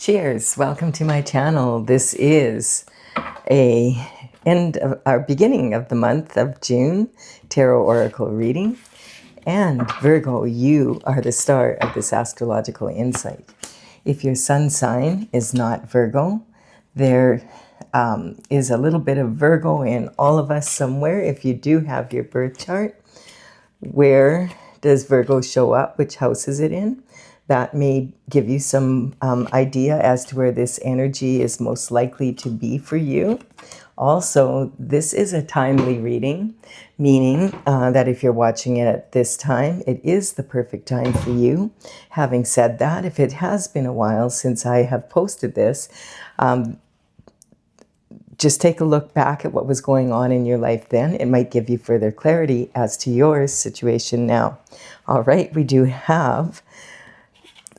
Cheers, welcome to my channel. This is our beginning of the month of June tarot oracle reading. And Virgo, you are the star of this astrological insight. If your sun sign is not Virgo, there is a little bit of Virgo in all of us somewhere. If you do have your birth chart, where does Virgo show up? Which house is it in? That may give you some idea as to where this energy is most likely to be for you. Also, this is a timely reading, meaning that if you're watching it at this time, it is the perfect time for you. Having said that, if it has been a while since I have posted this, just take a look back at what was going on in your life then. It might give you further clarity as to your situation now. All right, we do have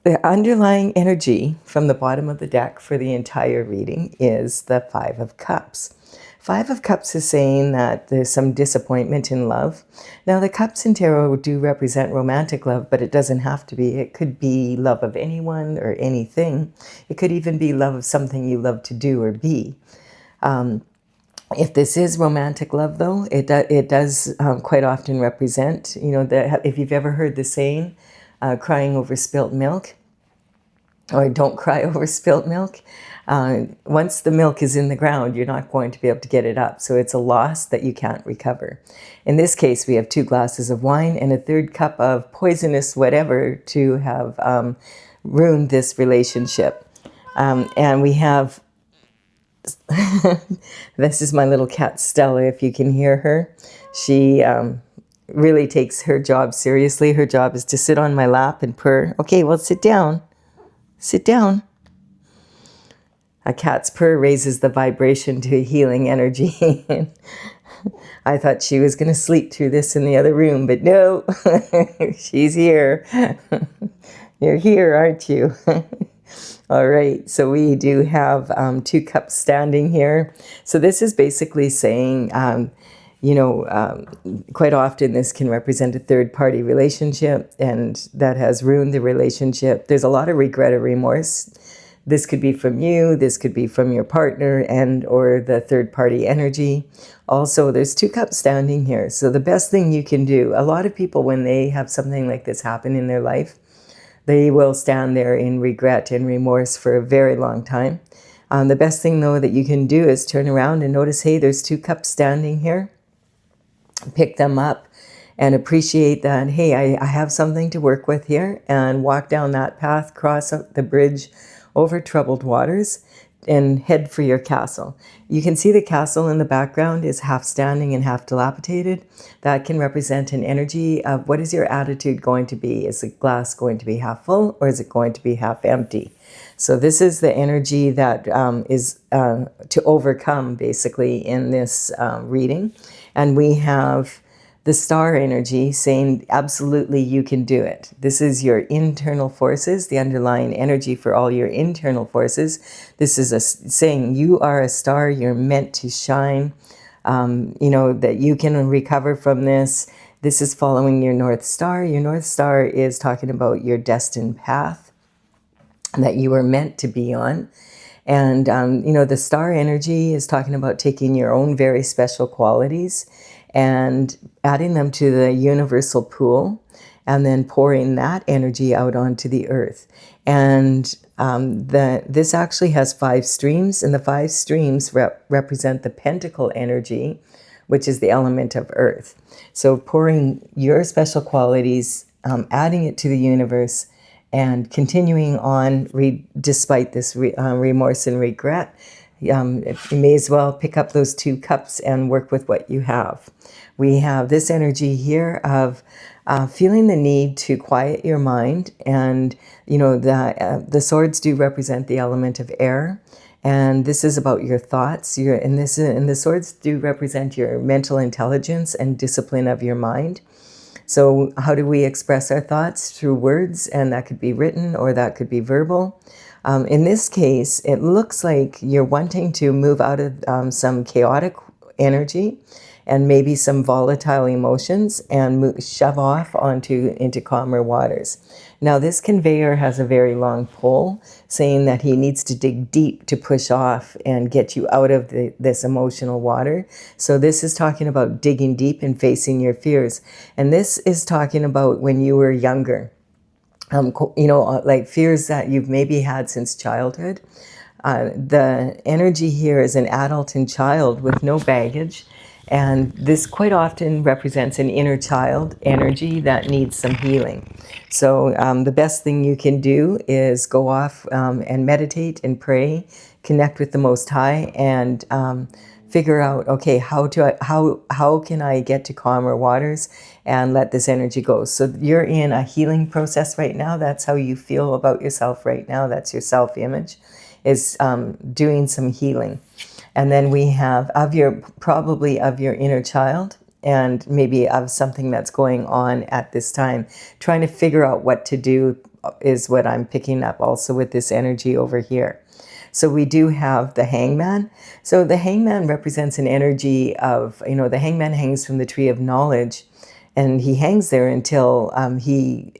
the underlying energy from the bottom of the deck for the entire reading is the Five of Cups. Five of Cups is saying that there's some disappointment in love. Now, the cups in tarot do represent romantic love, but it doesn't have to be. It could be love of anyone or anything. It could even be love of something you love to do or be. If this is romantic love, though, it does quite often represent, if you've ever heard the saying, crying over spilt milk, or don't cry over spilt milk. Once the milk is in the ground, you're not going to be able to get it up. So it's a loss that you can't recover. In this case, we have 2 glasses of wine and a 3rd cup of poisonous whatever to have ruined this relationship. And we have, this is my little cat Stella, if you can hear her. She really takes her job seriously. Her job is to sit on my lap and purr. Okay, well, sit down. Sit down. A cat's purr raises the vibration to healing energy. I thought she was going to sleep through this in the other room, but no, she's here. You're here, aren't you? All right, so we do have 2 cups standing here. So this is basically saying, quite often this can represent a third-party relationship, and that has ruined the relationship. There's a lot of regret or remorse. This could be from you, this could be from your partner and or the third-party energy. Also, there's 2 cups standing here. So the best thing you can do, a lot of people, when they have something like this happen in their life, they will stand there in regret and remorse for a very long time. The best thing, though, that you can do is turn around and notice, hey, there's 2 cups standing here. Pick them up and appreciate that, hey, I have something to work with here, and walk down that path, cross the bridge over troubled waters, and head for your castle. You can see the castle in the background is half standing and half dilapidated. That can represent an energy of what is your attitude going to be? Is the glass going to be half full, or is it going to be half empty? So this is the energy that is to overcome, basically, in this reading. And we have the star energy saying, absolutely, you can do it. This is your internal forces, the underlying energy for all your internal forces. This is saying you are a star, you're meant to shine, that you can recover from this. This is following your North Star. Your North Star is talking about your destined path that you were meant to be on. And, the star energy is talking about taking your own very special qualities and adding them to the universal pool, and then pouring that energy out onto the earth. And this actually has 5 streams, and the 5 streams represent the pentacle energy, which is the element of earth. So pouring your special qualities, adding it to the universe, and continuing on despite this remorse and regret. You may as well pick up those 2 cups and work with what you have. We have this energy here of feeling the need to quiet your mind, and the swords do represent the element of air, and this is about your thoughts. And the swords do represent your mental intelligence and discipline of your mind. So how do we express our thoughts? Through words, and that could be written or that could be verbal. In this case, it looks like you're wanting to move out of some chaotic energy and maybe some volatile emotions, and shove off into calmer waters. Now, this conveyor has a very long pole, saying that he needs to dig deep to push off and get you out of this emotional water. So this is talking about digging deep and facing your fears. And this is talking about when you were younger. Like fears that you've maybe had since childhood. The energy here is an adult and child with no baggage. And this quite often represents an inner child energy that needs some healing. So the best thing you can do is go off and meditate and pray, connect with the Most High, and figure out, okay, how can I get to calmer waters and let this energy go? So you're in a healing process right now. That's how you feel about yourself right now. That's your self-image, is doing some healing. And then we have probably of your inner child, and maybe of something that's going on at this time. Trying to figure out what to do is what I'm picking up also with this energy over here. So we do have the hangman. So the hangman represents an energy of, the hangman hangs from the tree of knowledge, and he hangs there until he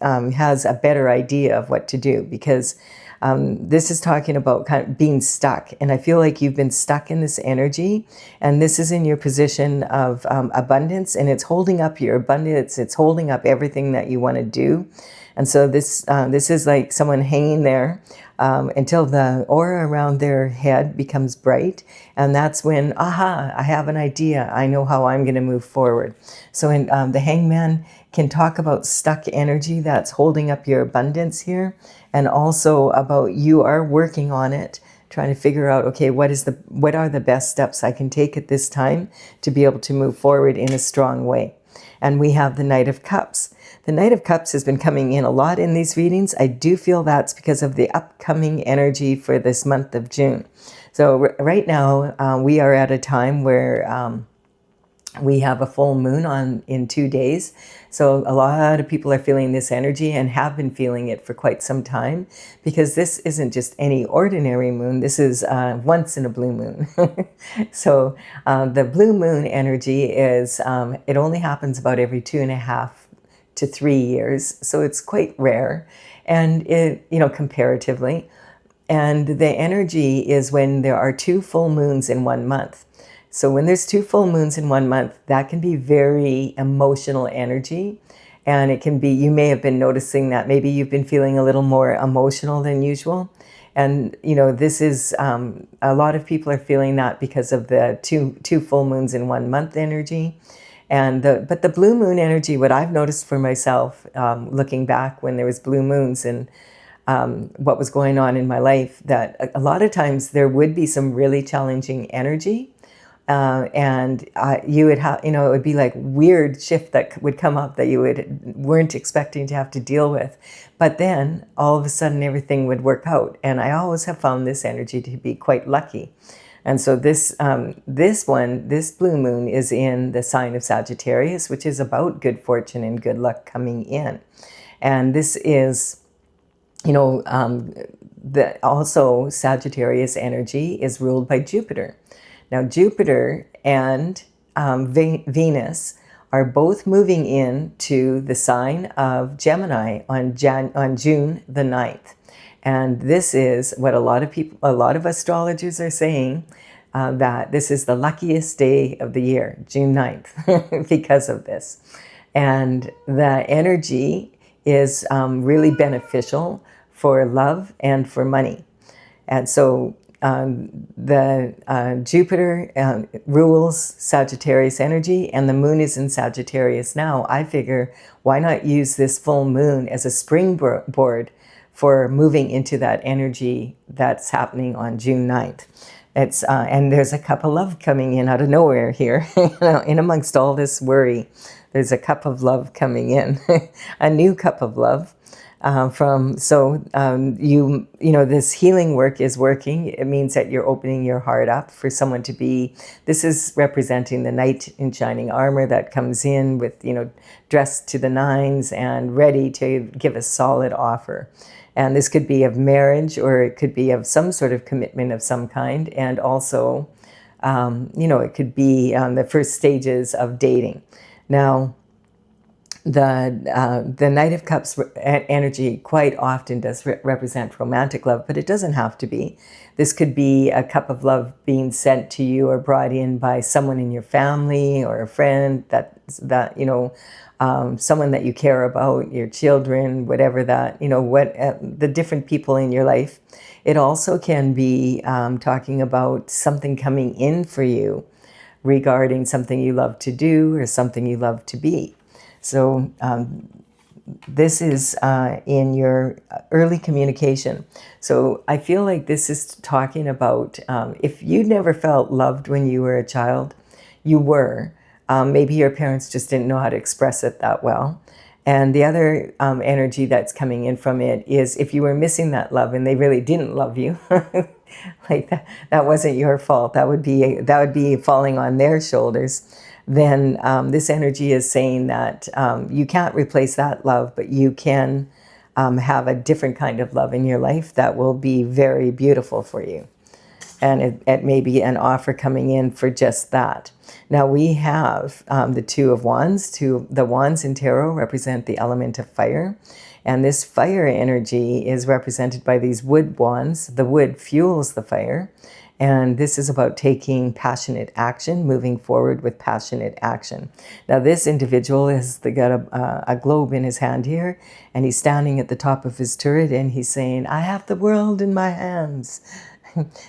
has a better idea of what to do, because this is talking about kind of being stuck. And I feel like you've been stuck in this energy, and this is in your position of abundance, and it's holding up your abundance. It's holding up everything that you want to do. And so this is like someone hanging there until the aura around their head becomes bright. And that's when, I have an idea. I know how I'm going to move forward. So the hangman can talk about stuck energy that's holding up your abundance here. And also about you are working on it, trying to figure out, okay, what are the best steps I can take at this time to be able to move forward in a strong way. And we have the Knight of Cups. The Knight of Cups has been coming in a lot in these readings. I do feel that's because of the upcoming energy for this month of June. So right now, we are at a time where we have a full moon in 2 days. So a lot of people are feeling this energy and have been feeling it for quite some time, because this isn't just any ordinary moon. This is once in a blue moon. So the blue moon energy is, it only happens about every 2.5 to 3 years. So it's quite rare, and comparatively. And the energy is when there are 2 full moons in 1 month. So when there's 2 full moons in 1 month, that can be very emotional energy. And it can be, you may have been noticing that maybe you've been feeling a little more emotional than usual. And, this is, a lot of people are feeling that because of the two full moons in 1 month energy. But the blue moon energy, what I've noticed for myself, looking back when there was blue moons and what was going on in my life, that a lot of times there would be some really challenging energy. And you would have, it would be like weird shift that would come up that you weren't expecting to have to deal with. But then all of a sudden everything would work out. And I always have found this energy to be quite lucky. And so this blue moon is in the sign of Sagittarius, which is about good fortune and good luck coming in. And this is, also Sagittarius energy is ruled by Jupiter. Now, Jupiter and Venus are both moving into the sign of Gemini on June the 9th. And this is what a lot of astrologers are saying, that this is the luckiest day of the year, June 9th, because of this. And the energy is really beneficial for love and for money. And so Jupiter rules Sagittarius energy, and the moon is in Sagittarius now. I figure, why not use this full moon as a springboard for moving into that energy that's happening on June 9th. And there's a cup of love coming in out of nowhere here. In amongst all this worry, there's a cup of love coming in, a new cup of love. This healing work is working. It means that you're opening your heart up for someone to be. This is representing the knight in shining armor that comes in with, dressed to the nines and ready to give a solid offer. And this could be of marriage, or it could be of some sort of commitment of some kind. And also, It could be on the first stages of dating. Now, the Knight of Cups energy quite often does represent romantic love, but it doesn't have to be. This could be a cup of love being sent to you or brought in by someone in your family or a friend someone that you care about, your children, whatever that, the different people in your life. It also can be talking about something coming in for you regarding something you love to do or something you love to be. So this is in your early communication. So I feel like this is talking about if you never felt loved when you were a child, you were. Maybe your parents just didn't know how to express it that well. And the other energy that's coming in from it is if you were missing that love and they really didn't love you, like that wasn't your fault. That would be falling on their shoulders. Then this energy is saying that you can't replace that love, but you can have a different kind of love in your life that will be very beautiful for you. And it may be an offer coming in for just that. Now we have the Two of Wands. The wands in tarot represent the element of fire. And this fire energy is represented by these wood wands. The wood fuels the fire. And this is about taking passionate action, moving forward with passionate action. Now this individual has got a globe in his hand here, and he's standing at the top of his turret and he's saying, I have the world in my hands.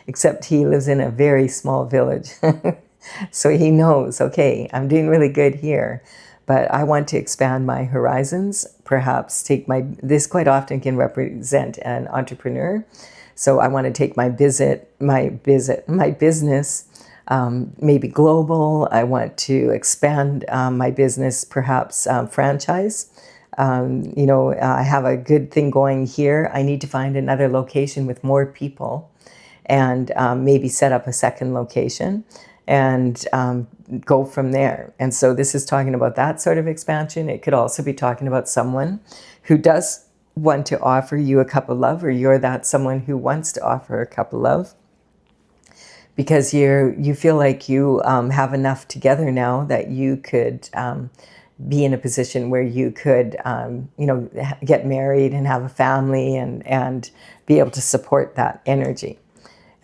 Except he lives in a very small village. So he knows, okay, I'm doing really good here, but I want to expand my horizons, perhaps this quite often can represent an entrepreneur. So I want to take my business, maybe global. I want to expand my business, perhaps franchise. I have a good thing going here. I need to find another location with more people and maybe set up a second location and go from there. And so this is talking about that sort of expansion. It could also be talking about someone who does want to offer you a cup of love, or you're that someone who wants to offer a cup of love because you feel like you have enough together now that you could be in a position where you could get married and have a family and be able to support that energy.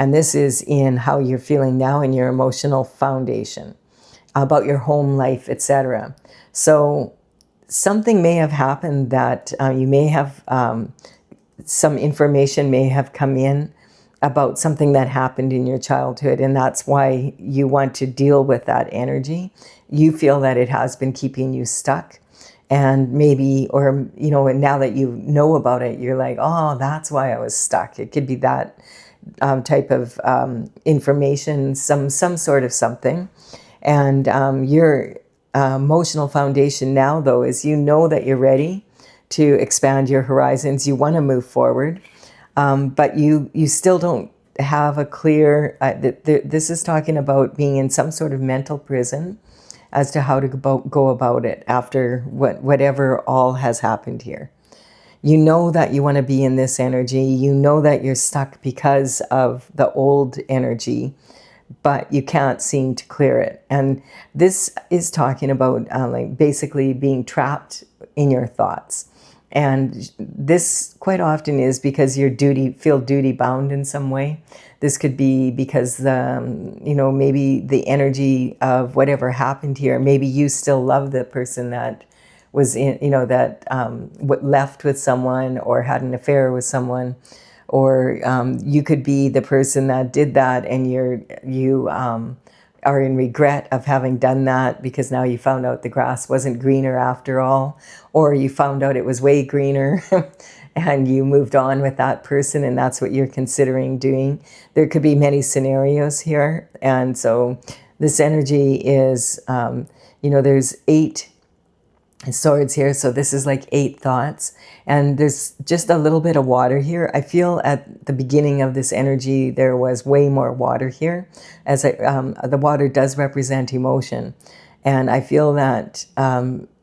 And this is in how you're feeling now in your emotional foundation, about your home life, etc. So something may have happened that you may have, some information may have come in about something that happened in your childhood, and that's why you want to deal with that energy. You feel that it has been keeping you stuck. And maybe, and now that you know about it, you're like, oh, that's why I was stuck. It could be that type of information, some sort of something. And your emotional foundation now, though, is you know that you're ready to expand your horizons. You want to move forward, but you still don't have a clear, this is talking about being in some sort of mental prison as to how to go about it after whatever all has happened here. You know that you want to be in this energy. You know that you're stuck because of the old energy, but you can't seem to clear it. And this is talking about basically being trapped in your thoughts. And this quite often is because you feel duty bound in some way. This could be because maybe the energy of whatever happened here, maybe you still love the person that was left with someone or had an affair with someone, or you could be the person that did that and you are in regret of having done that because now you found out the grass wasn't greener after all, or you found out it was way greener and you moved on with that person and that's what you're considering doing. There could be many scenarios here. And so this energy is, there's 8 swords here, so this is like 8 thoughts, and there's just a little bit of water here. I feel at the beginning of this energy there was way more water here, as the water does represent emotion, and I feel that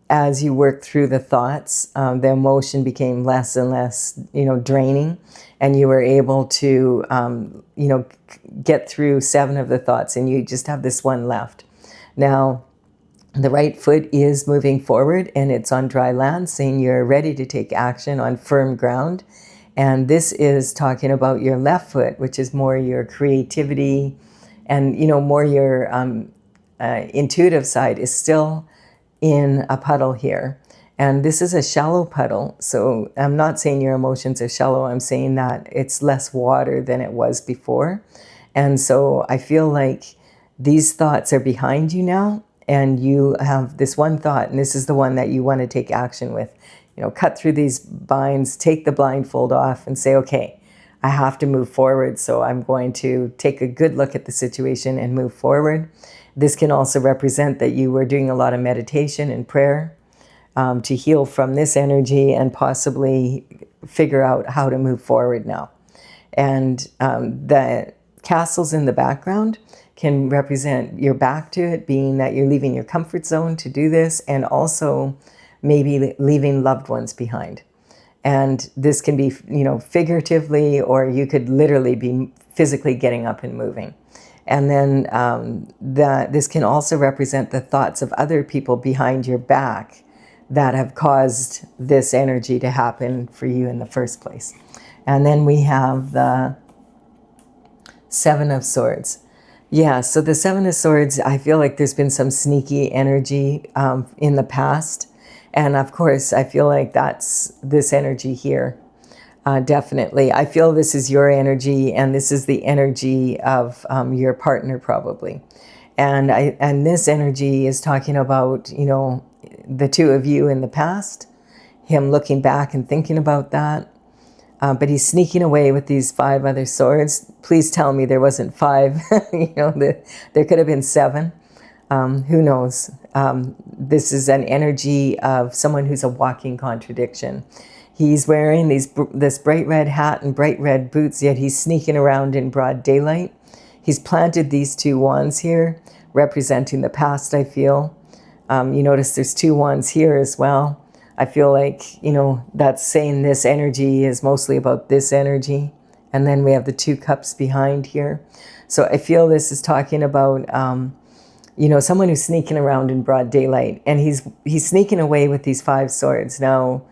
as you work through the thoughts, the emotion became less and less, draining, and you were able to, get through 7 of the thoughts, and you just have this one left. Now, the right foot is moving forward, and it's on dry land, saying you're ready to take action on firm ground. And this is talking about your left foot, which is more your creativity and, more your intuitive side is still in a puddle here. And this is a shallow puddle. So I'm not saying your emotions are shallow. I'm saying that it's less water than it was before. And so I feel like these thoughts are behind you now, and you have this one thought, and this is the one that you want to take action with. Cut through these binds, take the blindfold off, and say, okay, I have to move forward. So I'm going to take a good look at the situation and move forward. This can also represent that you were doing a lot of meditation and prayer to heal from this energy and possibly figure out how to move forward now. And the castles in the background can represent you're back to it, being that you're leaving your comfort zone to do this, and also maybe leaving loved ones behind. And this can be, figuratively, or you could literally be physically getting up and moving. And then this can also represent the thoughts of other people behind your back that have caused this energy to happen for you in the first place. And then we have the 7 of Swords. Yeah, so the 7 of Swords, I feel like there's been some sneaky energy in the past. And of course, I feel like that's this energy here. Definitely. I feel this is your energy, and this is the energy of your partner probably. And this energy is talking about, the 2 of you in the past, him looking back and thinking about that. But he's sneaking away with these 5 other swords. Please tell me there wasn't 5. There could have been 7. Who knows? This is an energy of someone who's a walking contradiction. He's wearing this bright red hat and bright red boots, yet he's sneaking around in broad daylight. He's planted these 2 wands here, representing the past, I feel. You notice there's 2 wands here as well. I feel like, that's saying this energy is mostly about this energy. And then we have the 2 cups behind here. So I feel this is talking about, someone who's sneaking around in broad daylight. And he's sneaking away with these 5 swords. Now,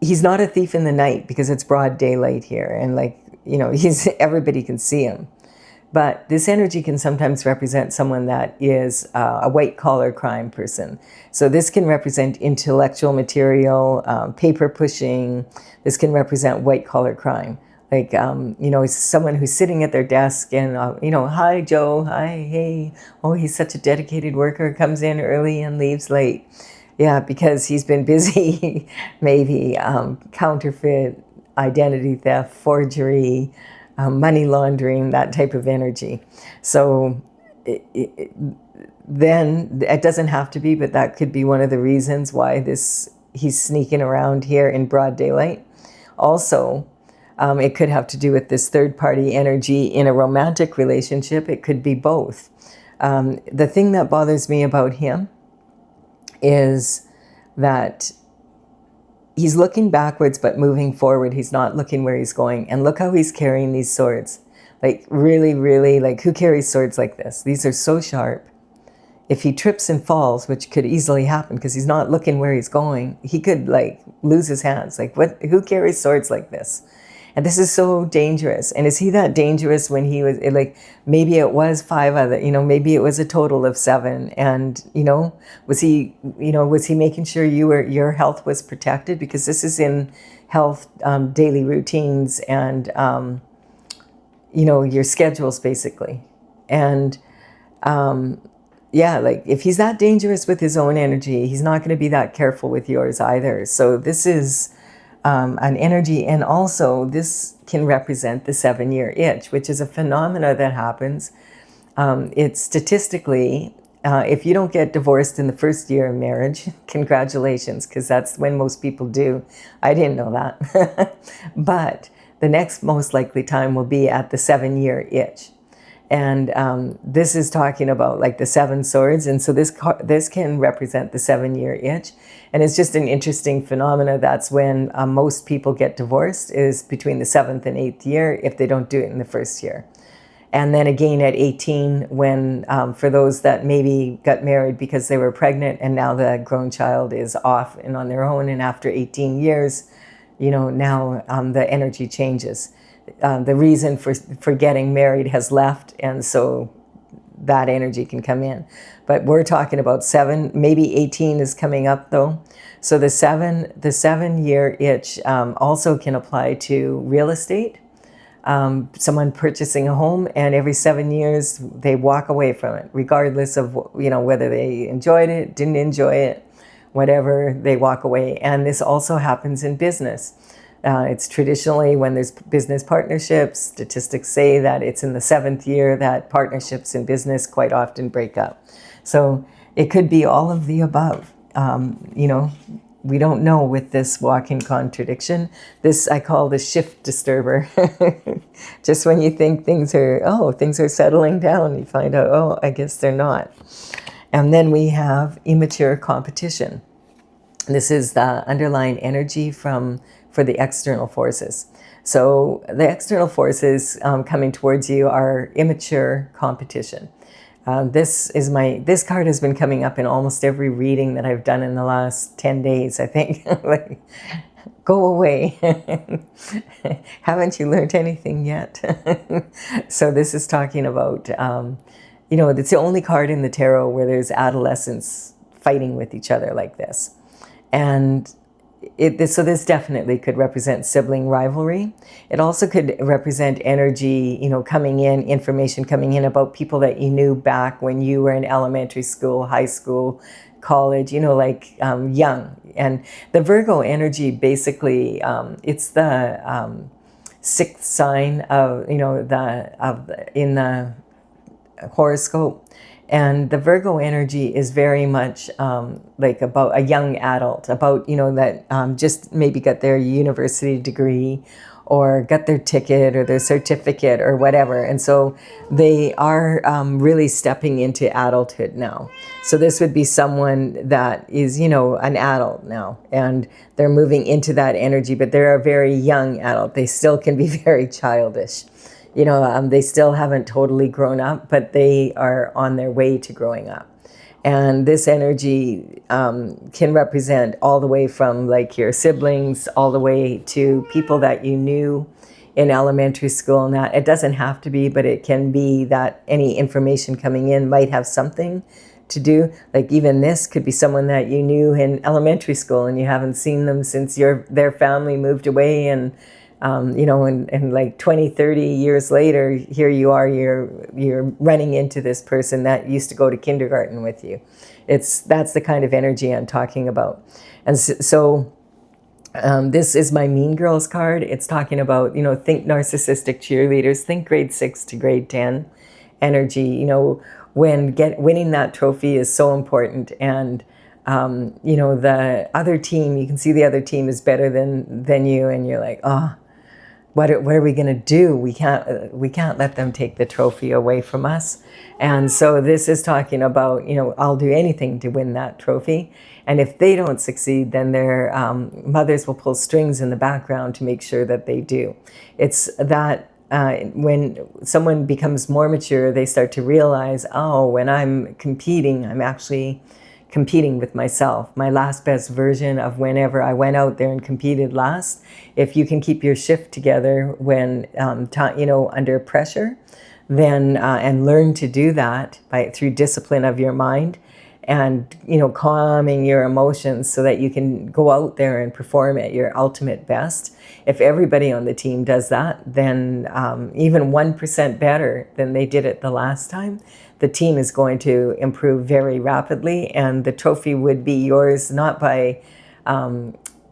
he's not a thief in the night because it's broad daylight here. And everybody can see him. But this energy can sometimes represent someone that is a white-collar crime person. So this can represent intellectual material, paper pushing. This can represent white-collar crime. Someone who's sitting at their desk and, hi, Joe, hi, hey. Oh, he's such a dedicated worker, comes in early and leaves late. Yeah, because he's been busy, maybe counterfeit, identity theft, forgery, money laundering, that type of energy. So then it doesn't have to be, but that could be one of the reasons why he's sneaking around here in broad daylight. Also, it could have to do with this third-party energy in a romantic relationship. It could be both. The thing that bothers me about him is that he's looking backwards but moving forward. He's not looking where he's going. And look how he's carrying these swords. Really, really, who carries swords like this? These are so sharp. If he trips and falls, which could easily happen because he's not looking where he's going, he could lose his hands. Who carries swords like this? And this is so dangerous. And is he that dangerous when he was maybe it was 5 other, maybe it was a total of 7. And, was he making sure your health was protected? Because this is in health, daily routines and, your schedules basically. And, if he's that dangerous with his own energy, he's not going to be that careful with yours either. So this is an energy, and also this can represent the 7-year itch, which is a phenomena that happens. It's statistically, if you don't get divorced in the first year of marriage, congratulations, because that's when most people do. I didn't know that. But the next most likely time will be at the 7-year itch. And this is talking about like the 7 swords. And so this can represent the 7-year itch. And it's just an interesting phenomena. That's when most people get divorced, is between the 7th and 8th year if they don't do it in the first year. And then again at 18, when for those that maybe got married because they were pregnant and now the grown child is off and on their own, and after 18 years, you know, now the energy changes. The reason for getting married has left, and so that energy can come in. But we're talking about 7, maybe 18 is coming up though. So the 7-year itch also can apply to real estate. Someone purchasing a home, and every 7 years they walk away from it, regardless of, you know, whether they enjoyed it, didn't enjoy it, whatever, they walk away. And this also happens in business. It's traditionally when there's business partnerships, statistics say that it's in the 7th year that partnerships in business quite often break up. So it could be all of the above. You know, we don't know with this walk-in contradiction. This I call the shift disturber. Just when you think things are settling down, you find out, oh, I guess they're not. And then we have immature competition. This is the underlying energy for the external forces. So the external forces coming towards you are immature competition. This card has been coming up in almost every reading that I've done in the last 10 days, I think. Like, go away. Haven't you learned anything yet? So this is talking about, you know, it's the only card in the tarot where there's adolescents fighting with each other like this. And so this definitely could represent sibling rivalry. It also could represent energy, you know, coming in, information coming in about people that you knew back when you were in elementary school, high school, college, you know, like young. And the Virgo energy, basically, it's the 6th sign of, you know, in the horoscope. And the Virgo energy is very much like about a young adult, about, you know, that just maybe got their university degree or got their ticket or their certificate or whatever. And so they are really stepping into adulthood now. So this would be someone that is, you know, an adult now, and they're moving into that energy, but they're a very young adult. They still can be very childish. You know, they still haven't totally grown up, but they are on their way to growing up. And this energy can represent all the way from like your siblings, all the way to people that you knew in elementary school. And that it doesn't have to be, but it can be that any information coming in might have something to do. Like even this could be someone that you knew in elementary school and you haven't seen them since their family moved away, and you know, and like 20, 30 years later, here you are, you're running into this person that used to go to kindergarten with you. That's the kind of energy I'm talking about. And so this is my Mean Girls card. It's talking about, you know, think narcissistic cheerleaders, think grade 6 to grade 10 energy. You know, winning that trophy is so important. And you know, the other team, you can see the other team is better than you, and you're like, oh, what are we going to do? We can't let them take the trophy away from us. And so this is talking about, you know, I'll do anything to win that trophy. And if they don't succeed, then their mothers will pull strings in the background to make sure that they do. It's that when someone becomes more mature, they start to realize, oh, when I'm competing, I'm actually competing with myself, my last best version of whenever I went out there and competed last. If you can keep your shift together when, you know, under pressure, then and learn to do that through discipline of your mind, and, you know, calming your emotions so that you can go out there and perform at your ultimate best. If everybody on the team does that, then even 1% better than they did it the last time, the team is going to improve very rapidly, and the trophy would be yours, not by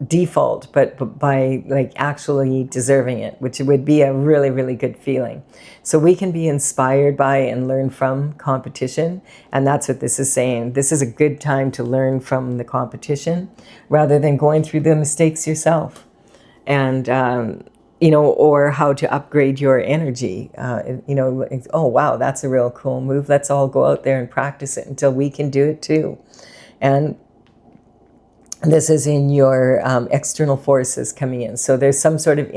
default, but by like actually deserving it, which would be a really, really good feeling. So we can be inspired by and learn from competition. And that's what this is saying. This is a good time to learn from the competition rather than going through the mistakes yourself. And, or how to upgrade your energy. Oh, wow, that's a real cool move. Let's all go out there and practice it until we can do it too. And this is in your external forces coming in. So there's some sort of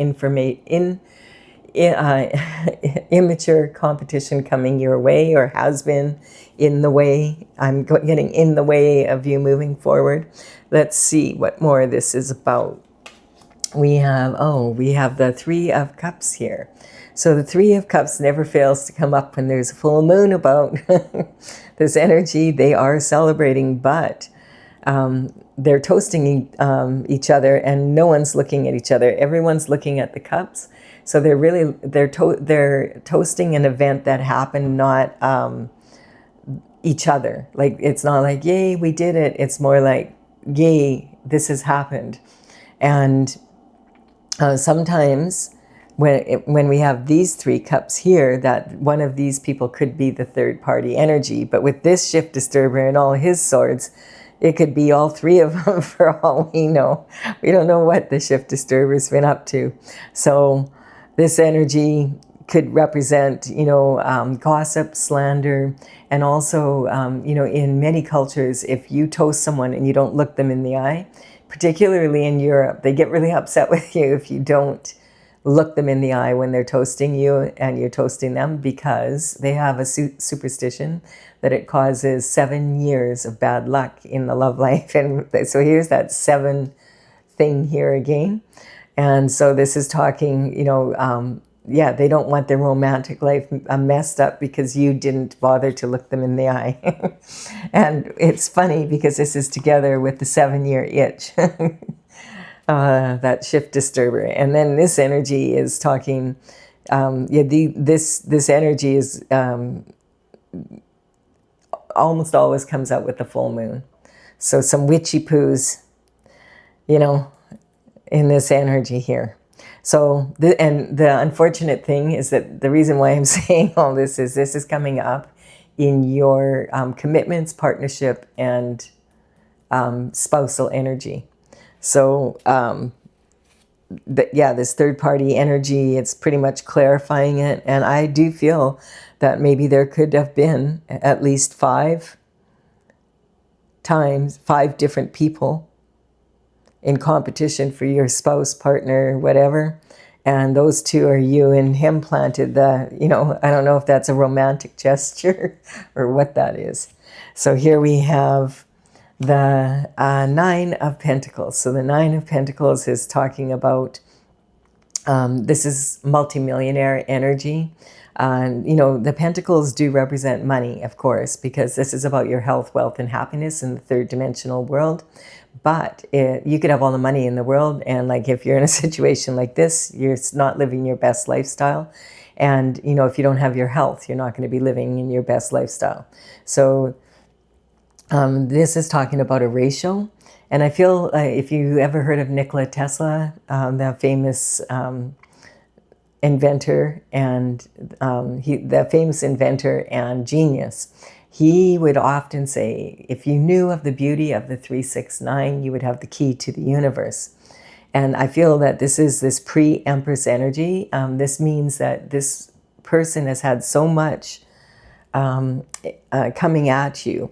immature competition coming your way, or has been in the way. I'm getting in the way of you moving forward. Let's see what more this is about. We have the Three of Cups here. So the Three of Cups never fails to come up when there's a full moon about. This energy, they are celebrating, but they're toasting each other, and no one's looking at each other. Everyone's looking at the cups. So they're toasting an event that happened, not each other. Like, it's not like, yay, we did it. It's more like, yay, this has happened. And sometimes when we have these three cups here, that one of these people could be the third party energy. But with this shift disturber and all his swords, it could be all three of them for all we know. We don't know what the shift disturber's been up to. So this energy could represent, gossip, slander, and also, in many cultures, if you toast someone and you don't look them in the eye, particularly in Europe, they get really upset with you if you don't look them in the eye when they're toasting you and you're toasting them, because they have a superstition that it causes 7 years of bad luck in the love life. And so here's that 7 thing here again. And so this is talking, they don't want their romantic life messed up because you didn't bother to look them in the eye. And it's funny because this is together with the 7-year itch, that shift disturber. And then this energy is talking, this energy is almost always comes out with the full moon. So some witchy poos, in this energy here. So, the unfortunate thing is that the reason why I'm saying all this is coming up in your commitments, partnership, and spousal energy. So, this third party energy, it's pretty much clarifying it. And I do feel that maybe there could have been at least 5 different people in competition for your spouse, partner, whatever. And those 2 are you, and him planted the, I don't know if that's a romantic gesture or what that is. So here we have the 9 of Pentacles. So the 9 of Pentacles is talking about, this is multimillionaire energy. The pentacles do represent money, of course, because this is about your health, wealth, and happiness in the 3rd dimensional world. But you could have all the money in the world, and like if you're in a situation like this, you're not living your best lifestyle. And, if you don't have your health, you're not going to be living in your best lifestyle. So this is talking about a ratio. And I feel if you ever heard of Nikola Tesla, the famous inventor and genius, he would often say, if you knew of the beauty of the 369, you would have the key to the universe. And I feel that this is this pre-Empress energy. This means that this person has had so much coming at you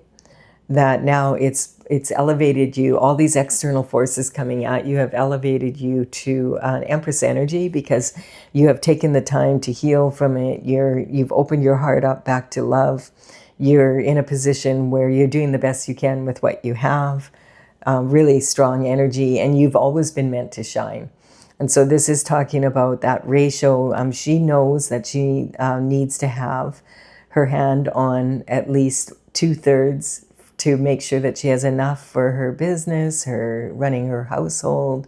that now it's elevated you. All these external forces coming at you have elevated you to Empress energy, because you have taken the time to heal from it. You've opened your heart up back to love. You're in a position where you're doing the best you can with what you have. Really strong energy, and you've always been meant to shine. And so this is talking about that ratio. She knows that she needs to have her hand on at least 2/3 to make sure that she has enough for her business, her running her household,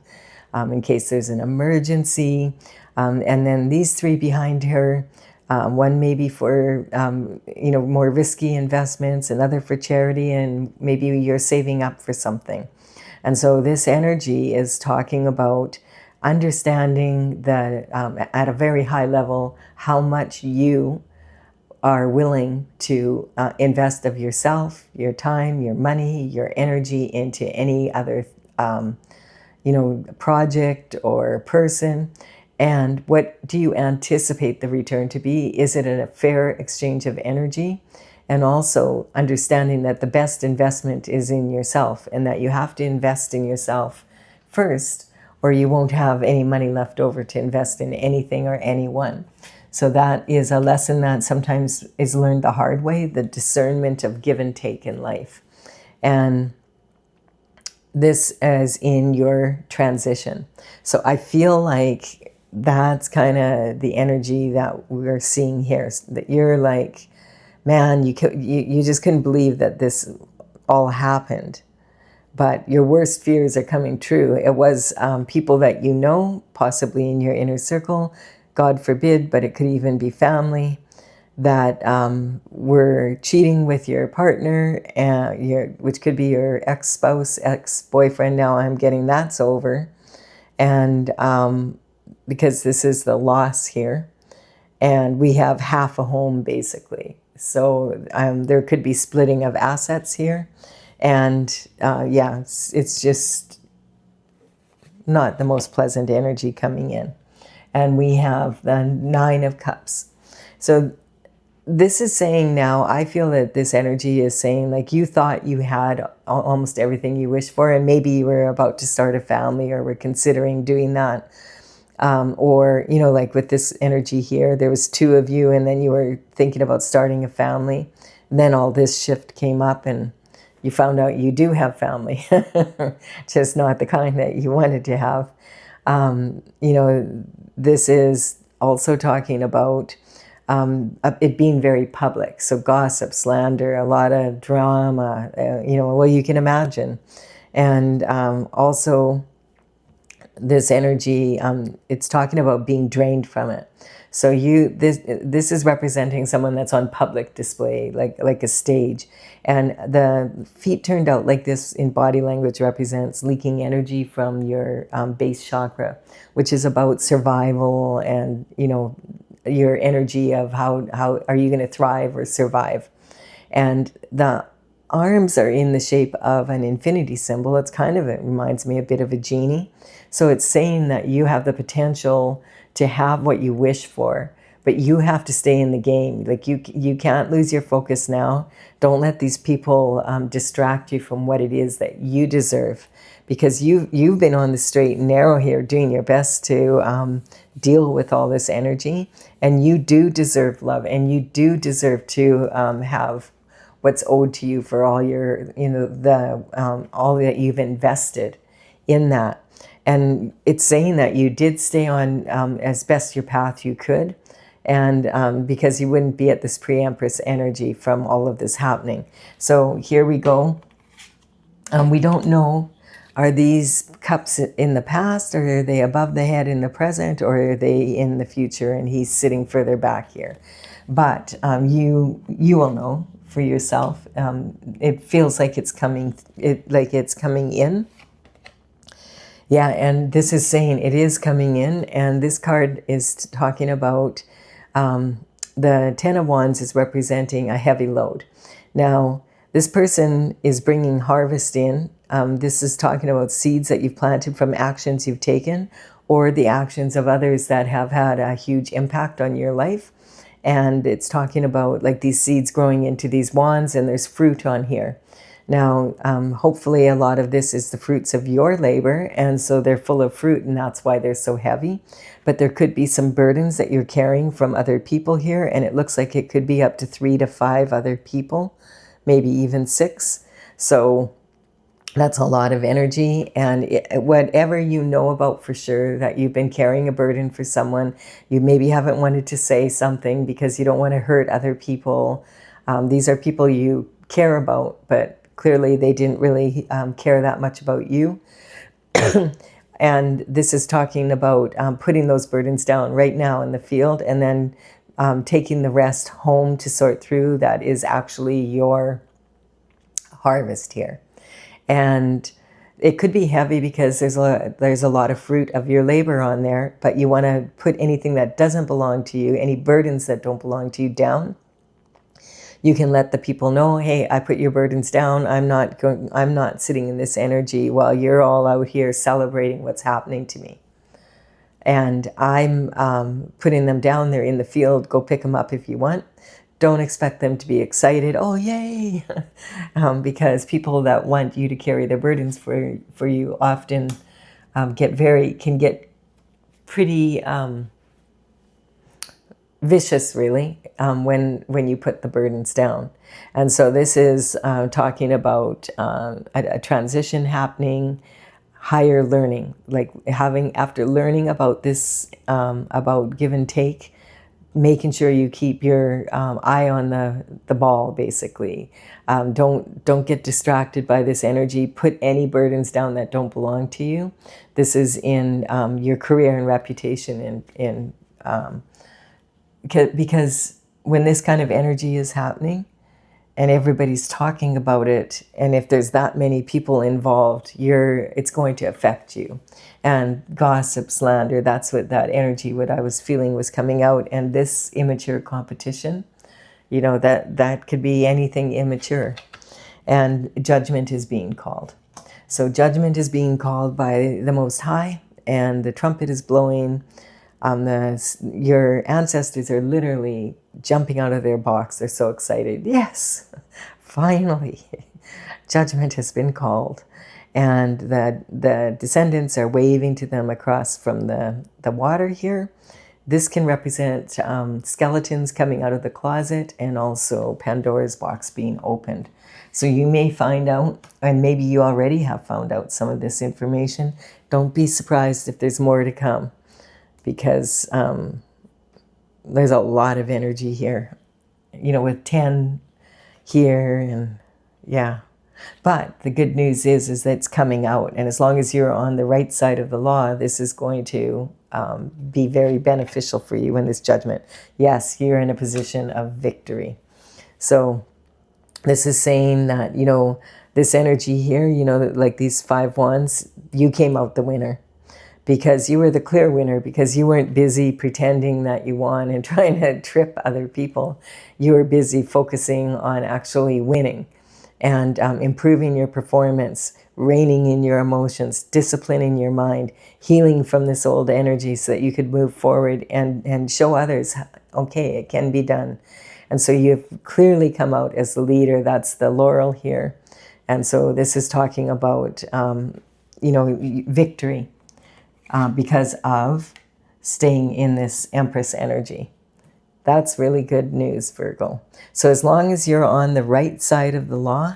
in case there's an emergency. And then these 3 behind her, one maybe for, more risky investments, another for charity, and maybe you're saving up for something. And so this energy is talking about understanding that at a very high level, how much you are willing to invest of yourself, your time, your money, your energy into any other, project or person. And what do you anticipate the return to be? Is it a fair exchange of energy? And also understanding that the best investment is in yourself, and that you have to invest in yourself first, or you won't have any money left over to invest in anything or anyone. So that is a lesson that sometimes is learned the hard way, the discernment of give and take in life. And this is in your transition. So I feel like that's kind of the energy that we're seeing here, that you're like, man, you just couldn't believe that this all happened. But your worst fears are coming true. It was people that you know, possibly in your inner circle, God forbid, but it could even be family, that were cheating with your partner, which could be your ex-spouse, ex-boyfriend. Now I'm getting that's over. And because this is the loss here. And we have half a home, basically. So there could be splitting of assets here. And yeah, it's just not the most pleasant energy coming in. And we have the 9 of Cups. So this is saying now, I feel that this energy is saying, like, you thought you had almost everything you wished for, and maybe you were about to start a family or were considering doing that. Or, you know, like with this energy here, there was 2 of you, and then you were thinking about starting a family. And then all this shift came up, and you found out you do have family, just not the kind that you wanted to have. You know, this is also talking about it being very public. So gossip, slander, a lot of drama, you know, well, you can imagine. And also this energy, it's talking about being drained from it. So this is representing someone that's on public display, like a stage. And the feet turned out like this in body language represents leaking energy from your base chakra, which is about survival and, you know, your energy of how are you going to thrive or survive. And the arms are in the shape of an infinity symbol. It reminds me a bit of a genie. So it's saying that you have the potential to have what you wish for, but you have to stay in the game. Like you can't lose your focus now. Don't let these people distract you from what it is that you deserve, because you've been on the straight and narrow here, doing your best to deal with all this energy, and you do deserve love, and you do deserve to have what's owed to you for all your, you know, all that you've invested in that. And it's saying that you did stay on as best your path you could, and because you wouldn't be at this pre-empress energy from all of this happening. So here we go. We don't know, are these cups in the past, or are they above the head in the present, or are they in the future and he's sitting further back here? But you will know for yourself. It feels like it's coming, coming in. Yeah, and this is saying it is coming in, and this card is talking about the 10 of Wands is representing a heavy load. Now, this person is bringing harvest in. This is talking about seeds that you've planted from actions you've taken, or the actions of others that have had a huge impact on your life. And it's talking about like these seeds growing into these wands, and there's fruit on here. Now, hopefully a lot of this is the fruits of your labor, and so they're full of fruit, and that's why they're so heavy. But there could be some burdens that you're carrying from other people here, and it looks like it could be up to 3 to 5 other people, maybe even 6. So that's a lot of energy, and whatever you know about for sure that you've been carrying a burden for someone, you maybe haven't wanted to say something because you don't want to hurt other people. These are people you care about, but clearly they didn't really care that much about you. And this is talking about putting those burdens down right now in the field, and then taking the rest home to sort through. That is actually your harvest here. And it could be heavy because there's a lot of fruit of your labor on there, but you want to put anything that doesn't belong to you, any burdens that don't belong to you, down. You can let the people know, hey, I put your burdens down. I'm not sitting in this energy while you're all out here celebrating what's happening to me. And I'm putting them down. They're in the field. Go pick them up if you want. Don't expect them to be excited. Oh, yay! Because people that want you to carry their burdens for you often can get pretty vicious, really, when you put the burdens down. And so this is talking about a transition happening, higher learning, like after learning about this, about give and take, making sure you keep your eye on the ball, basically. Don't get distracted by this energy. Put any burdens down that don't belong to you. This is in your career and reputation, because when this kind of energy is happening and everybody's talking about it, and if there's that many people involved, it's going to affect you. And gossip, slander, that's what that energy, what I was feeling was coming out. And this immature competition, that could be anything immature. And judgment is being called. So judgment is being called by the Most High, and the trumpet is blowing. Your ancestors are literally jumping out of their box. They're so excited. Yes, finally, judgment has been called. And the descendants are waving to them across from the water here. This can represent skeletons coming out of the closet, and also Pandora's box being opened. So you may find out, and maybe you already have found out some of this information. Don't be surprised if there's more to come, because there's a lot of energy here, with 10 here, and yeah. But the good news is that it's coming out, and as long as you're on the right side of the law, this is going to be very beneficial for you in this judgment. Yes, you're in a position of victory. So this is saying that, this energy here, like these 5 wands, you came out the winner. Because you were the clear winner, because you weren't busy pretending that you won and trying to trip other people. You were busy focusing on actually winning and improving your performance, reining in your emotions, disciplining your mind, healing from this old energy so that you could move forward and show others, okay, it can be done. And so you've clearly come out as the leader. That's the laurel here. And so this is talking about, victory. Because of staying in this Empress energy. That's really good news, Virgo. So as long as you're on the right side of the law,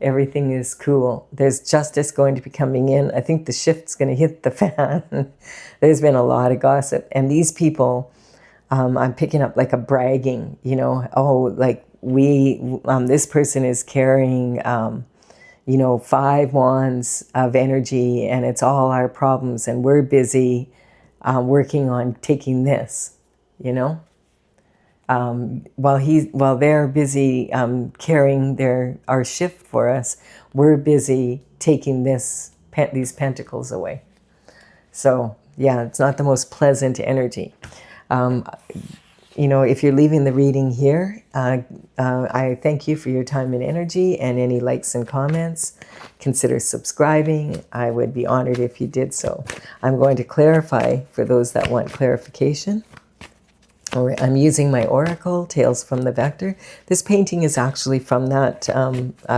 everything is cool. There's justice going to be coming in. I think the shift's going to hit the fan. There's been a lot of gossip. And these people, I'm picking up like a bragging, like this person is carrying 5 wands of energy, and it's all our problems, and we're busy working on taking this, while they're busy carrying our shift for us, we're busy taking these pentacles away. So yeah, it's not the most pleasant energy. If you're leaving the reading here, I thank you for your time and energy, and any likes and comments. Consider subscribing. I would be honored if you did so. I'm going to clarify for those that want clarification. I'm using my Oracle, Tales from the Vector. This painting is actually from that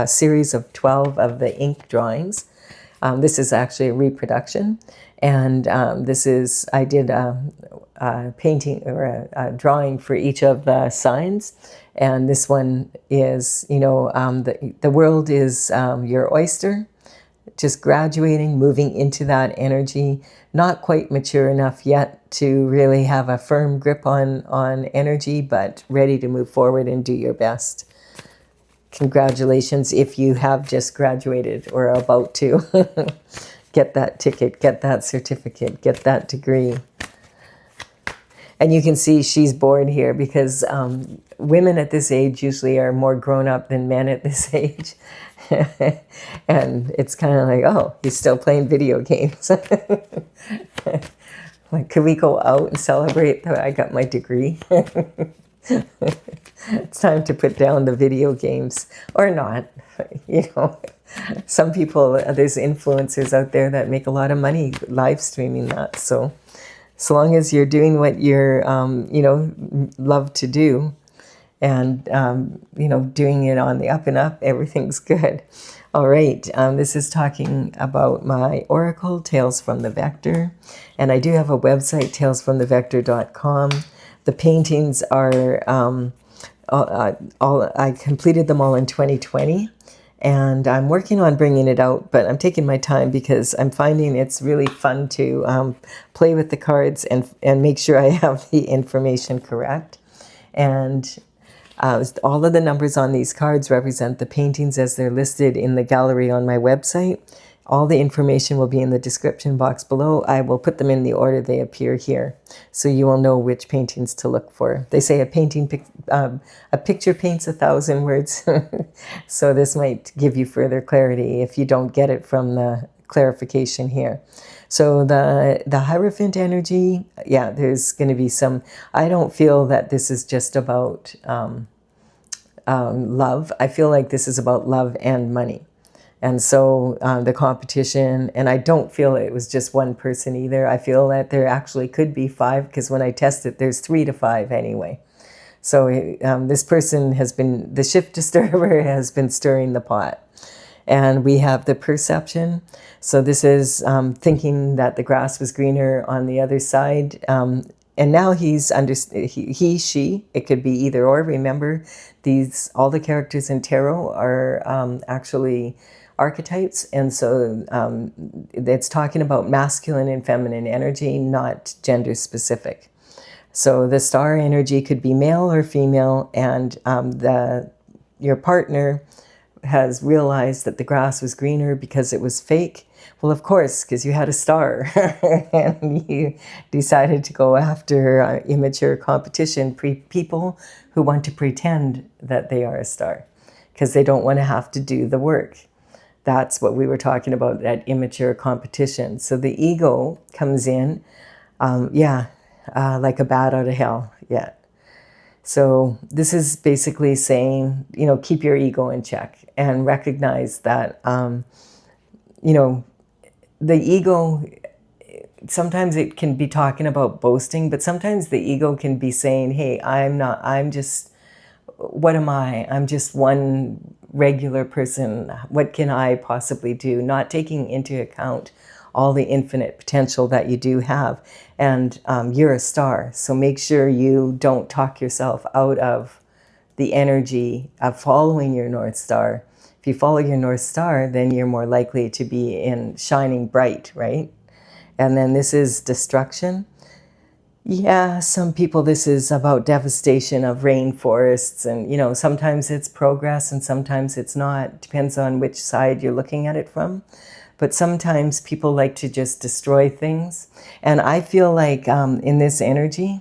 series of 12 of the ink drawings. This is actually a reproduction. And I did a painting or a drawing for each of the signs. And this one is, the world is your oyster, just graduating, moving into that energy, not quite mature enough yet to really have a firm grip on energy, but ready to move forward and do your best. Congratulations if you have just graduated or are about to. Get that ticket, get that certificate, get that degree. And you can see she's bored here because women at this age usually are more grown up than men at this age. And it's kind of like, oh, he's still playing video games. Like, could we go out and celebrate that I got my degree? It's time to put down the video games, or not. Some people, there's influencers out there that make a lot of money live streaming that. So So long as you're doing what you're, love to do, and, doing it on the up and up, everything's good. All right, this is talking about my oracle, Tales from the Vector. And I do have a website, talesfromthevector.com. The paintings are, I completed them all in 2020. And I'm working on bringing it out, but I'm taking my time because I'm finding it's really fun to play with the cards and make sure I have the information correct. And all of the numbers on these cards represent the paintings as they're listed in the gallery on my website. All the information will be in the description box below. I will put them in the order they appear here, so you will know which paintings to look for. They say a picture paints 1,000 words, so this might give you further clarity if you don't get it from the clarification here. So the Hierophant energy, yeah, there's going to be some. I don't feel that this is just about love. I feel like this is about love and money. And so the competition, and I don't feel it was just one person either. I feel that there actually could be 5, because when I test it, there's 3 to 5 anyway. So this person has been, the shift disturber has been stirring the pot. And we have the perception. So this is thinking that the grass was greener on the other side. And now he's she, it could be either or. Remember, all the characters in tarot are actually archetypes, and so it's talking about masculine and feminine energy, not gender specific. So the star energy could be male or female, and your partner has realized that the grass was greener because it was fake. Well, of course, because you had a star and you decided to go after immature competition, people who want to pretend that they are a star because they don't want to have to do the work. That's what we were talking about, that immature competition. So the ego comes in, like a bat out of hell. Yeah. So this is basically saying, keep your ego in check and recognize that, the ego, sometimes it can be talking about boasting, but sometimes the ego can be saying, hey, what am I? I'm just one regular person. What can I possibly do? Not taking into account all the infinite potential that you do have. And you're a star. So make sure you don't talk yourself out of the energy of following your North Star. If you follow your North Star, then you're more likely to be in shining bright, right? And then this is destruction. Yeah, some people, this is about devastation of rainforests, and sometimes it's progress and sometimes it's not. Depends on which side you're looking at it from. But sometimes people like to just destroy things. And I feel like in this energy,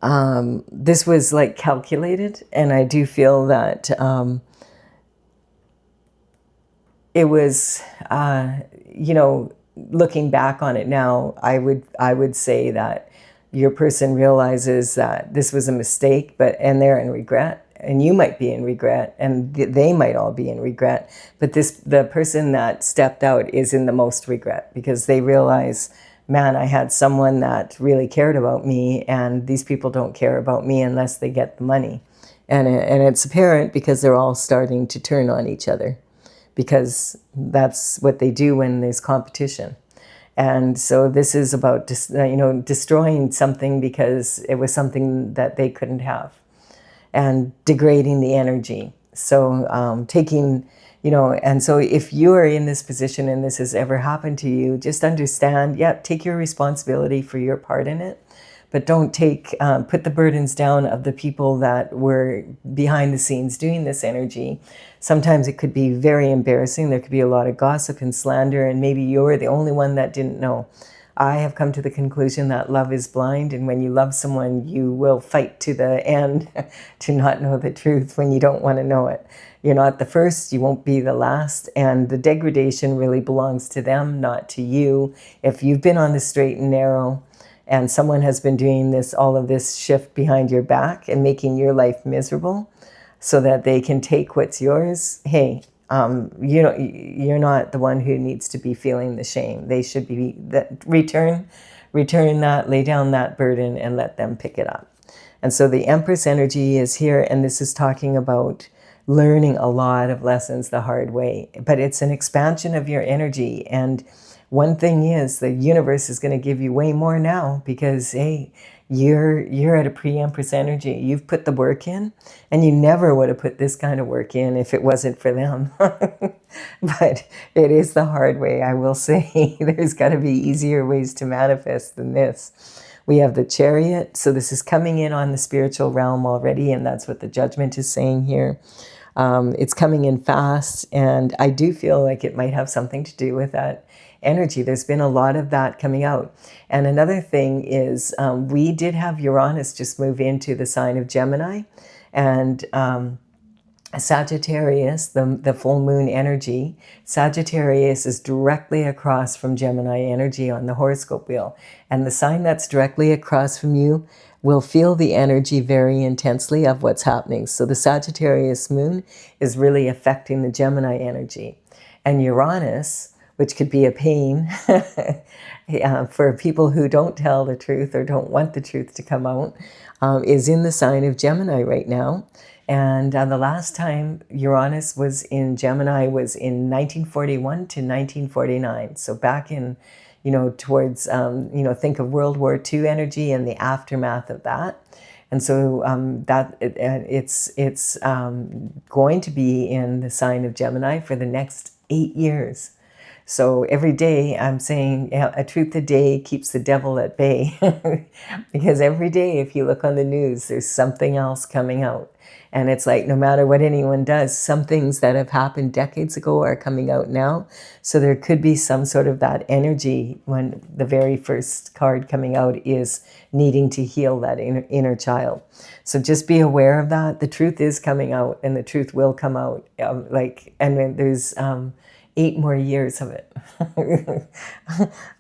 this was like calculated, and I do feel that it was, looking back on it now, I would say that your person realizes that this was a mistake, and they're in regret, and you might be in regret, and they might all be in regret. But the person that stepped out is in the most regret, because they realize, man, I had someone that really cared about me, and these people don't care about me unless they get the money. And it's apparent because they're all starting to turn on each other, because that's what they do when there's competition. And so this is about destroying something because it was something that they couldn't have, and degrading the energy. So taking, and so if you are in this position and this has ever happened to you, just understand, take your responsibility for your part in it, but don't put the burdens down of the people that were behind the scenes doing this energy. Sometimes it could be very embarrassing. There could be a lot of gossip and slander, and maybe you're the only one that didn't know. I have come to the conclusion that love is blind, and when you love someone, you will fight to the end to not know the truth when you don't want to know it. You're not the first, you won't be the last, and the degradation really belongs to them, not to you. If you've been on the straight and narrow, and someone has been doing all of this shift behind your back and making your life miserable so that they can take what's yours, hey, You're not the one who needs to be feeling the shame. They should be return that, lay down that burden, and let them pick it up. And so the Empress energy is here, and this is talking about learning a lot of lessons the hard way. But it's an expansion of your energy. And one thing is, the universe is going to give you way more now because, hey, you're at a pre-Empress energy. You've put the work in, and you never would have put this kind of work in if it wasn't for them. But it is the hard way, I will say. There's got to be easier ways to manifest than this. We have the Chariot, so this is coming in on the spiritual realm already, and that's what the Judgment is saying here. It's coming in fast, and I do feel like it might have something to do with that energy. There's been a lot of that coming out. And another thing is we did have Uranus just move into the sign of Gemini, and Sagittarius, the full moon energy, Sagittarius is directly across from Gemini energy on the horoscope wheel. And the sign that's directly across from you will feel the energy very intensely of what's happening. So the Sagittarius moon is really affecting the Gemini energy. And Uranus, which could be a pain for people who don't tell the truth or don't want the truth to come out, is in the sign of Gemini right now. And the last time Uranus was in Gemini was in 1941 to 1949. So back in, towards, think of World War II energy and the aftermath of that. And so it's going to be in the sign of Gemini for the next 8 years. So every day I'm saying a truth a day keeps the devil at bay. Because every day, if you look on the news, there's something else coming out. And it's like, no matter what anyone does, some things that have happened decades ago are coming out now. So there could be some sort of that energy when the very first card coming out is needing to heal that inner child. So just be aware of that. The truth is coming out, and the truth will come out. And then there's 8 more years of it.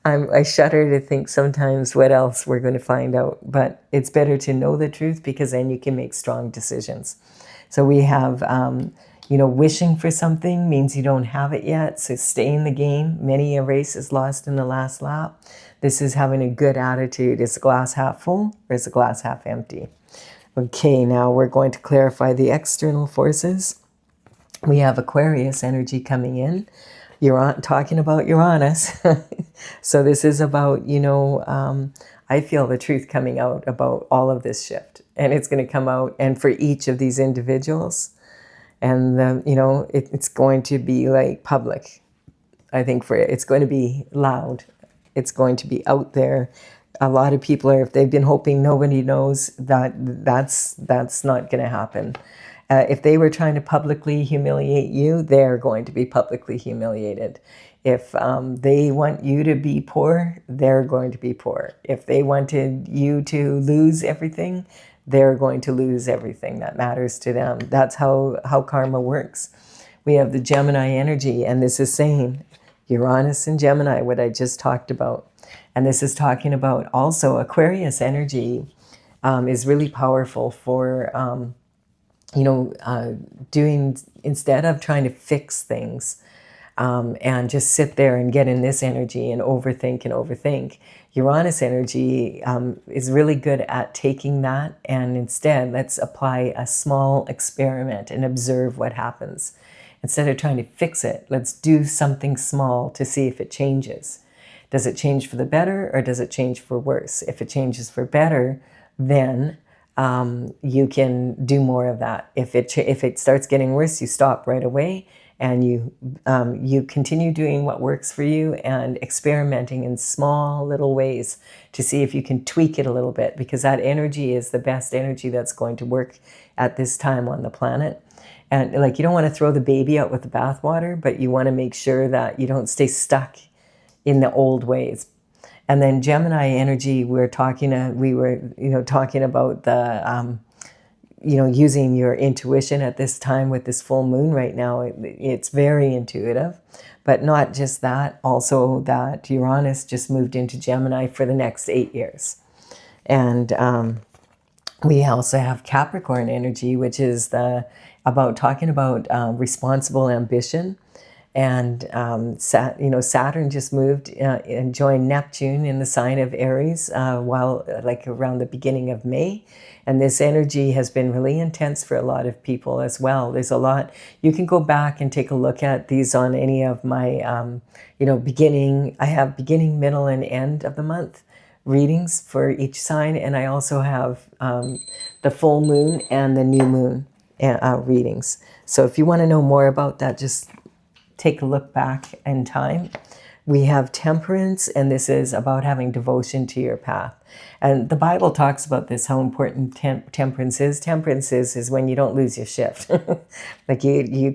I shudder to think sometimes what else we're going to find out. But it's better to know the truth, because then you can make strong decisions. So we have, wishing for something means you don't have it yet. So stay in the game. Many a race is lost in the last lap. This is having a good attitude. Is the glass half full or is the glass half empty? Okay, now we're going to clarify the external forces. We have Aquarius energy coming in. You're talking about Uranus. So this is about, I feel the truth coming out about all of this shift. And it's going to come out, and for each of these individuals. And, it's going to be like public. I think it's going to be loud. It's going to be out there. A lot of people if they've been hoping nobody knows, that's not going to happen. If they were trying to publicly humiliate you, they're going to be publicly humiliated. If they want you to be poor, they're going to be poor. If they wanted you to lose everything, they're going to lose everything that matters to them. That's how karma works. We have the Gemini energy, and this is saying Uranus and Gemini, what I just talked about. And this is talking about also Aquarius energy is really powerful for doing, instead of trying to fix things and just sit there and get in this energy and overthink. Uranus energy is really good at taking that, and instead let's apply a small experiment and observe what happens. Instead of trying to fix it, let's do something small to see if it changes. Does it change for the better, or does it change for worse? If it changes for better, then you can do more of that. If it starts getting worse, you stop right away, and you continue doing what works for you and experimenting in small little ways to see if you can tweak it a little bit, because that energy is the best energy that's going to work at this time on the planet. And you don't want to throw the baby out with the bathwater, but you want to make sure that you don't stay stuck in the old ways. And then Gemini energy, we were talking about the using your intuition at this time with this full moon right now. It's very intuitive, but not just that, also that Uranus just moved into Gemini for the next 8 years. And we also have Capricorn energy, which is the about talking about responsible ambition. And Saturn just moved and joined Neptune in the sign of Aries like around the beginning of May. And this energy has been really intense for a lot of people as well. There's a lot. You can go back and take a look at these on any of my, beginning. I have beginning, middle, and end of the month readings for each sign. And I also have the full moon and the new moon readings. So if you want to know more about that, just take a look back in time. We have temperance, and this is about having devotion to your path. And the Bible talks about this, how important temperance is. Temperance is when you don't lose your shift. Like you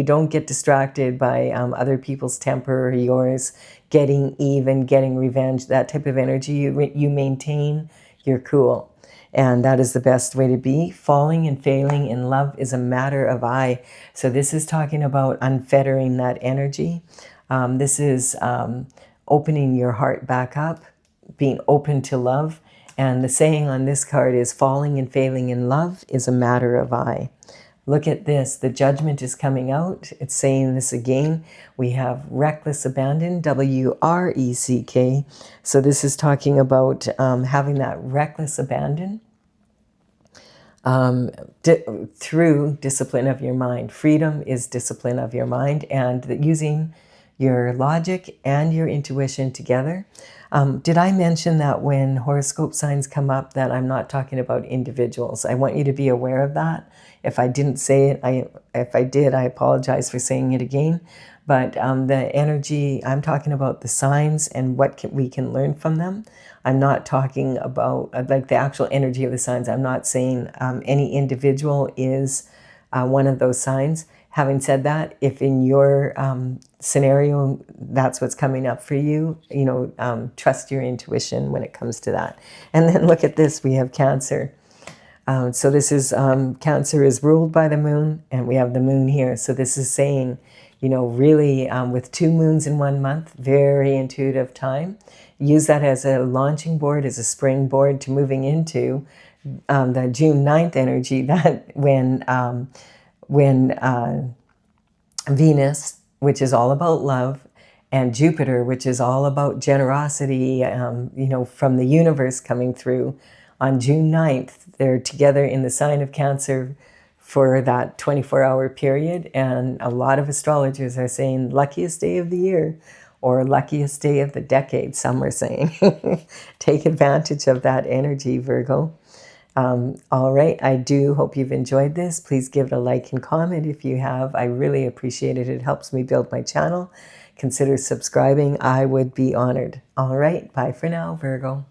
don't get distracted by other people's temper or yours, getting even, getting revenge, that type of energy. You maintain your cool. And that is the best way to be. Falling and failing in love is a matter of I. So this is talking about unfettering that energy. This is opening your heart back up, being open to love. And the saying on this card is falling and failing in love is a matter of I. Look at this. The judgment is coming out. It's saying this again. We have reckless abandon, W-R-E-C-K. So this is talking about having that reckless abandon through discipline of your mind. Freedom is discipline of your mind, and using your logic and your intuition together. Did I mention that when horoscope signs come up that I'm not talking about individuals? I want you to be aware of that. If I didn't say it, if I did, I apologize for saying it again. But the energy, I'm talking about the signs and what we can learn from them. I'm not talking about like the actual energy of the signs. I'm not saying any individual is one of those signs. Having said that, if in your scenario that's what's coming up for you, trust your intuition when it comes to that. And then look at this, we have Cancer. So this is, Cancer is ruled by the moon, and we have the moon here. So this is saying, really with 2 moons in 1 month, very intuitive time. Use that as a launching board, as a springboard to moving into the June 9th energy, that when Venus, which is all about love, and Jupiter, which is all about generosity, from the universe coming through, on June 9th, they're together in the sign of Cancer for that 24-hour period. And a lot of astrologers are saying luckiest day of the year or luckiest day of the decade, some are saying. Take advantage of that energy, Virgo. All right, I do hope you've enjoyed this. Please give it a like and comment if you have. I really appreciate it. It helps me build my channel. Consider subscribing. I would be honored. All right, bye for now, Virgo.